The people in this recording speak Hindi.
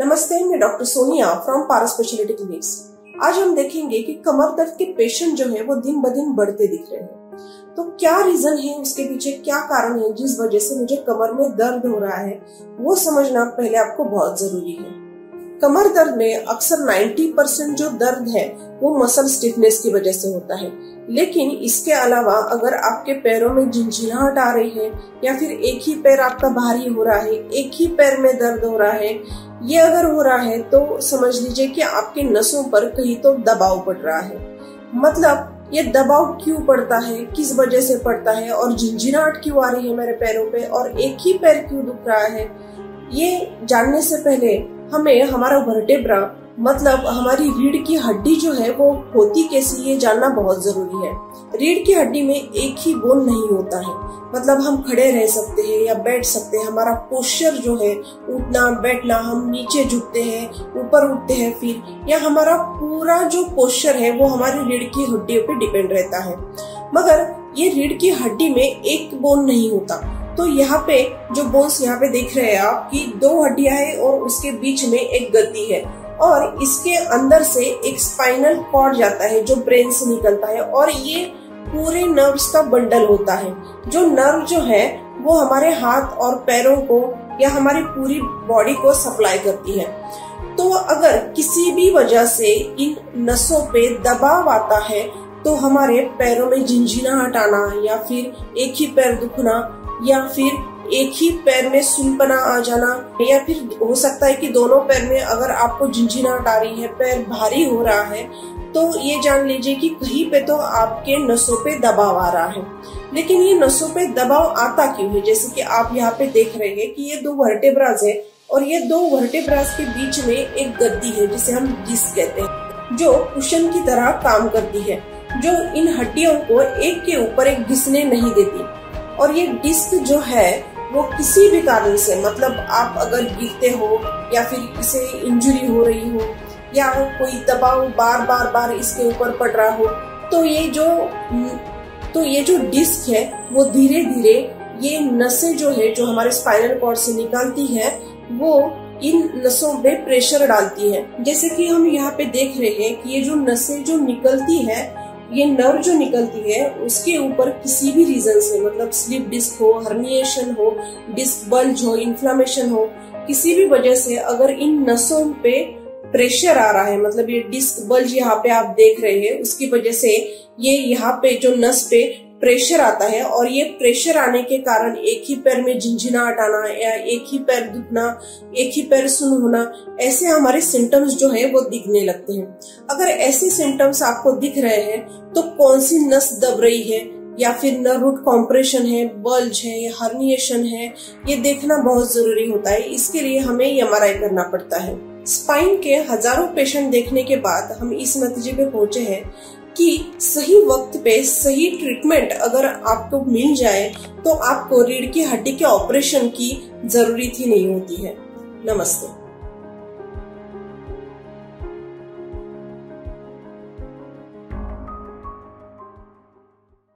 नमस्ते, मैं डॉक्टर सोनिया फ्रॉम पारा स्पेशलिटी क्लिनिक्स। आज हम देखेंगे कि कमर दर्द के पेशेंट जो है वो दिन ब दिन बढ़ते दिख रहे हैं। तो क्या रीजन है, उसके पीछे क्या कारण है जिस वजह से मुझे कमर में दर्द हो रहा है, वो समझना पहले आपको बहुत जरूरी है। कमर दर्द में अक्सर 90% जो दर्द है वो मसल स्टिफनेस की वजह से होता है, लेकिन इसके अलावा अगर आपके पैरों में झिंझिनाहट आ रही है या फिर एक ही पैर आपका भारी हो रहा है, एक ही पैर में दर्द हो रहा है, ये अगर हो रहा है तो समझ लीजिए कि आपके नसों पर कहीं तो दबाव पड़ रहा है। मतलब ये दबाव क्यों पड़ता है, किस वजह से पड़ता है और झिंझिनाहट क्यों आ रही है मेरे पैरों पे और एक ही पैर क्यों दुख रहा है, ये जानने से पहले हमें हमारा वर्टेब्रा मतलब हमारी रीढ़ की हड्डी जो है वो होती कैसी, ये जानना बहुत जरूरी है। रीढ़ की हड्डी में एक ही बोन नहीं होता है, मतलब हम खड़े रह सकते हैं या बैठ सकते हैं। हमारा पोस्चर जो है, उठना बैठना, हम नीचे झुकते हैं, ऊपर उठते हैं, फिर या हमारा पूरा जो पोस्चर है वो हमारी रीढ़ की हड्डियों पे डिपेंड रहता है। मगर ये रीढ़ की हड्डी में एक बोन नहीं होता। तो यहाँ पे जो बोन्स यहाँ पे देख रहे हैं आप कि 2 हड्डियां हैं और उसके बीच में एक गद्दी है और इसके अंदर से एक स्पाइनल कॉर्ड जाता है जो ब्रेन से निकलता है और ये पूरे नर्व्स का बंडल होता है। जो नर्व जो है वो हमारे हाथ और पैरों को या हमारी पूरी बॉडी को सप्लाई करती है। तो अगर किसी भी वजह से इन नसों पे दबाव आता है तो हमारे पैरों में झिंझिनाहट आना या फिर एक ही पैर दुखना या फिर एक ही पैर में सुनपना आ जाना या फिर हो सकता है कि दोनों पैर में अगर आपको झिंझिनाहट आ रही है, पैर भारी हो रहा है, तो ये जान लीजिए कि कहीं पे तो आपके नसों पे दबाव आ रहा है। लेकिन ये नसों पे दबाव आता क्यों है? जैसे कि आप यहाँ पे देख रहे हैं कि ये 2 वर्टेब्रास है और ये 2 वर्टेब्रास के बीच में एक गद्दी है जिसे हम डिस्क कहते हैं, जो कुशन की तरह काम करती है, जो इन हड्डियों को एक के ऊपर एक घिसने नहीं देती। और ये डिस्क जो है वो किसी भी कारण से, मतलब आप अगर गिरते हो या फिर इसे इंजरी हो रही हो या कोई दबाव बार इसके ऊपर पड़ रहा हो, तो ये जो डिस्क है वो धीरे धीरे ये नसें जो है जो हमारे स्पाइनल कॉर्ड से निकलती है वो इन नसों पे प्रेशर डालती है। जैसे कि हम यहाँ पे देख रहे हैं कि ये जो नसें जो निकलती है, ये नर्व जो निकलती है उसके ऊपर किसी भी रीजन से, मतलब स्लिप डिस्क हो, हर्निएशन हो, डिस्क बल्ज हो, इन्फ्लामेशन हो, किसी भी वजह से अगर इन नसों पे प्रेशर आ रहा है, मतलब ये डिस्क बल्ज यहाँ पे आप देख रहे हैं, उसकी वजह से ये यहाँ पे जो नस पे प्रेशर आता है और ये प्रेशर आने के कारण एक ही पैर में झिंझिनाहट आना या एक ही पैर दुखना, एक ही पैर सुन्न होना, ऐसे हमारे सिम्टम्स जो है वो दिखने लगते हैं। अगर ऐसे सिम्टम्स आपको दिख रहे हैं तो कौन सी नस दब रही है या फिर नर्व रूट कॉम्प्रेशन है, बल्ज है या हर्निएशन है, ये देखना बहुत जरूरी होता है। इसके लिए हमें MRI करना पड़ता है। स्पाइन के हजारों पेशेंट देखने के बाद हम इस नतीजे पे पहुंचे हैं कि सही वक्त पे सही ट्रीटमेंट अगर आपको मिल जाए तो आपको रीढ़ की हड्डी के ऑपरेशन की जरूरत ही नहीं होती है। नमस्ते।